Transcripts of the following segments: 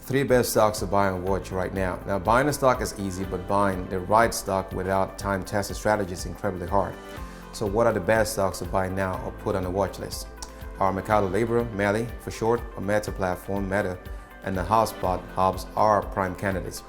Three best stocks to buy and watch right now. Now, buying a stock is easy, but buying the right stock without time-tested strategy is incredibly hard. So what are the best stocks to buy now or put on the watch list? Our Mercado Libre, Meli for short, a Meta platform, Meta, and the HubSpot hubs are prime candidates.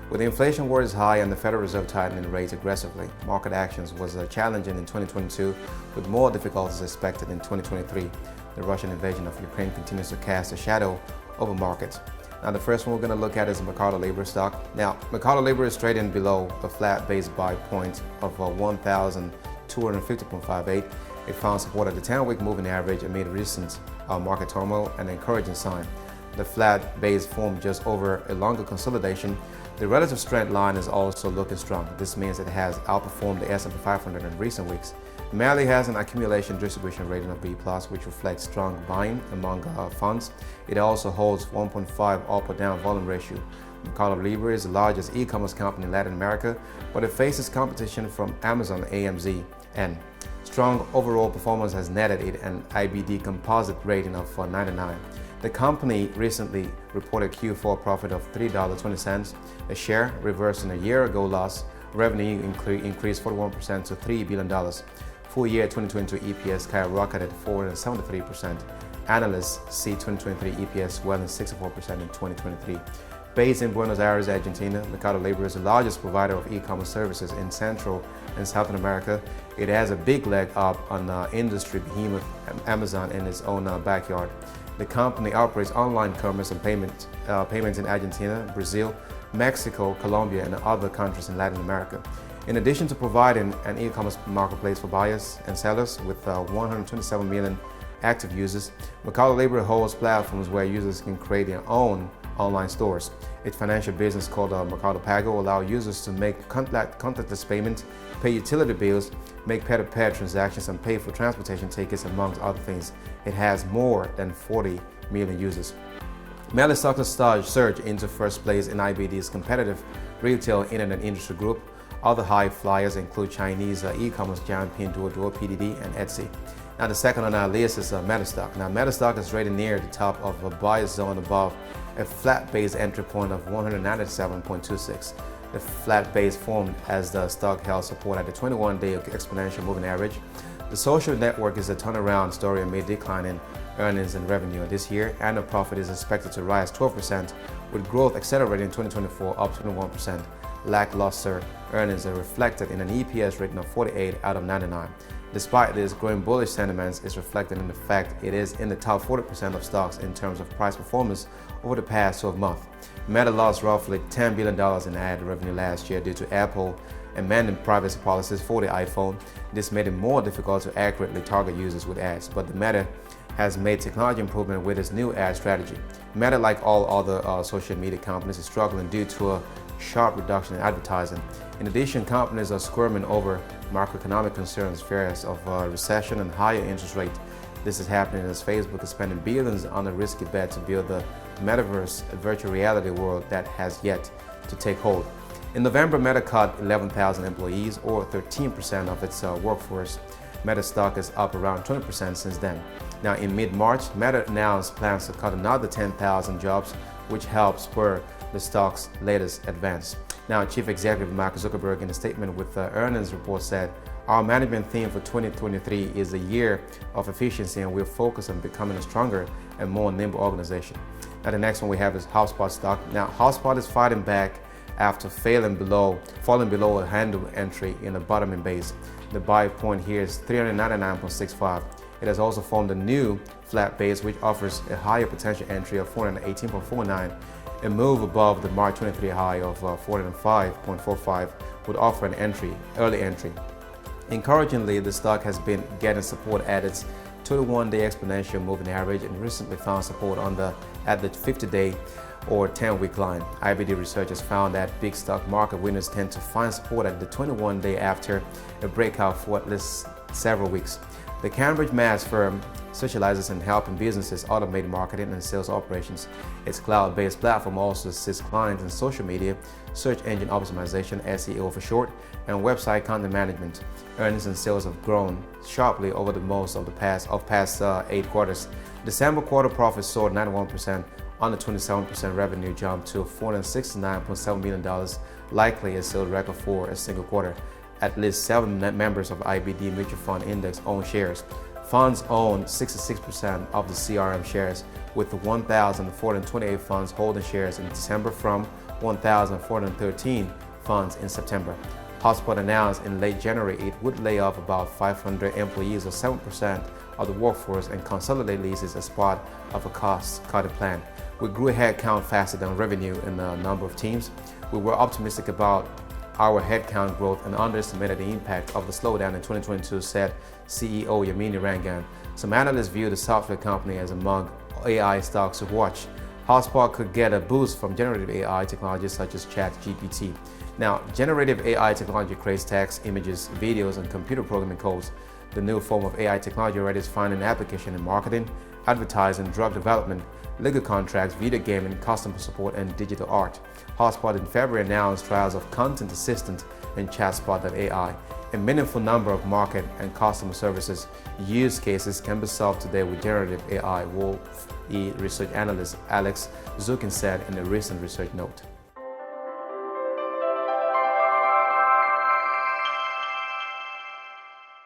With the inflation worries high and the Federal Reserve tightening rates aggressively, market actions was challenging in 2022 with more difficulties expected in 2023. The Russian invasion of Ukraine continues to cast a shadow over markets. Now, the first one we're going to look at is Mercado Libre stock. Now, Mercado Libre is trading below a flat base buy point of 1,250.58. It found support at the 10-week moving average amid recent market turmoil, an encouraging sign. The flat base formed just over a longer consolidation. The relative strength line is also looking strong. This means it has outperformed the S&P 500 in recent weeks. Meli has an accumulation distribution rating of B+, which reflects strong buying among funds. It also holds 1.5 up or down volume ratio. Mercado Libre is the largest e-commerce company in Latin America, but it faces competition from Amazon AMZ, and strong overall performance has netted it an IBD composite rating of 99. The company recently reported Q4 profit of $3.20 a share, reversing a year-ago loss. Revenue increased 41% to $3 billion. Full year 2022 EPS skyrocketed 473%. Analysts see 2023 EPS swelling 64% in 2023. Based in Buenos Aires, Argentina, Mercado Libre is the largest provider of e-commerce services in Central and South America. It has a big leg up on industry behemoth Amazon in its own backyard. The company operates online commerce and payments in Argentina, Brazil, Mexico, Colombia, and other countries in Latin America. In addition to providing an e-commerce marketplace for buyers and sellers with 127 million active users, Mercado Libre holds platforms where users can create their own online stores. Its financial business called Mercado Pago allows users to make contactless payments, pay utility bills, make peer-to-peer transactions, and pay for transportation tickets, amongst other things. It has more than 40 million users. Meli stock surged into first place in IBD's competitive retail internet industry group. Other high flyers include Chinese e-commerce giant Pinduoduo, PDD, and Etsy. Now, the second on our list is Meta stock. Now, Meta stock is rated near the top of a buy zone above a flat base entry point of 197.26. The flat base formed as the stock held support at the 21-day exponential moving average. The social network is a turnaround story amid declining earnings and revenue this year. Annual profit is expected to rise 12%, with growth accelerating in 2024 up 21%. Lackluster earnings are reflected in an EPS rating of 48 out of 99. Despite this, growing bullish sentiments is reflected in the fact it is in the top 40% of stocks in terms of price performance over the past 12 months. Meta lost roughly $10 billion in ad revenue last year due to Apple amending privacy policies for the iPhone. This made it more difficult to accurately target users with ads, but the Meta has made technology improvement with its new ad strategy. Meta, like all other social media companies, is struggling due to a sharp reduction in advertising. In addition, companies are squirming over macroeconomic concerns, fears of recession and higher interest rate. This is happening as Facebook is spending billions on a risky bet to build the metaverse, a virtual reality world that has yet to take hold. In November, Meta cut 11,000 employees, or 13% of its workforce. Meta stock is up around 20% since then. Now, in mid-March, Meta announced plans to cut another 10,000 jobs, which helped spur the stock's latest advance. Now, Chief Executive Mark Zuckerberg, in a statement with the earnings report, said, "Our management theme for 2023 is a year of efficiency, and we're focused on becoming a stronger and more nimble organization." Now, the next one we have is HubSpot stock. Now, HubSpot is fighting back after falling below a handle entry in the bottoming base. The buy point here is 399.65. It has also formed a new flat base, which offers a higher potential entry of 418.49. A move above the March 23 high of 405.45 would offer an early entry. Encouragingly, the stock has been getting support at its 21-day exponential moving average and recently found support at the 50-day or 10-week line. IBD researchers found that big stock market winners tend to find support at the 21-day after a breakout for at least several weeks. The Cambridge Mass firm specializes in helping businesses automate marketing and sales operations. Its cloud-based platform also assists clients in social media, search engine optimization, SEO for short, and website content management. Earnings and sales have grown sharply over the past 8 quarters. December quarter profits soared 91% on a 27% revenue jump to $469.7 million, likely a sales record for a single quarter. At least 7 members of IBD Mutual Fund Index own shares. Funds own 66% of the CRM shares, with 1,428 funds holding shares in December from 1,413 funds in September. HubSpot announced in late January it would lay off about 500 employees, or 7% of the workforce, and consolidate leases as part of a cost-cutting plan. We grew headcount faster than revenue in a number of teams. We were optimistic about our headcount growth and underestimated the impact of the slowdown in 2022, said CEO Yamini Rangan. Some analysts view the software company as among AI stocks to watch. HubSpot could get a boost from generative AI technologies such as ChatGPT. Now, generative AI technology creates text, images, videos, and computer programming codes. The new form of AI technology already is finding application in marketing, advertising, drug development, legal contracts, video gaming, customer support, and digital art. HubSpot in February announced trials of Content Assistant and ChatSpot.ai. A meaningful number of market and customer services use cases can be solved today with generative AI, Wolf E research analyst Alex Zukin said in a recent research note.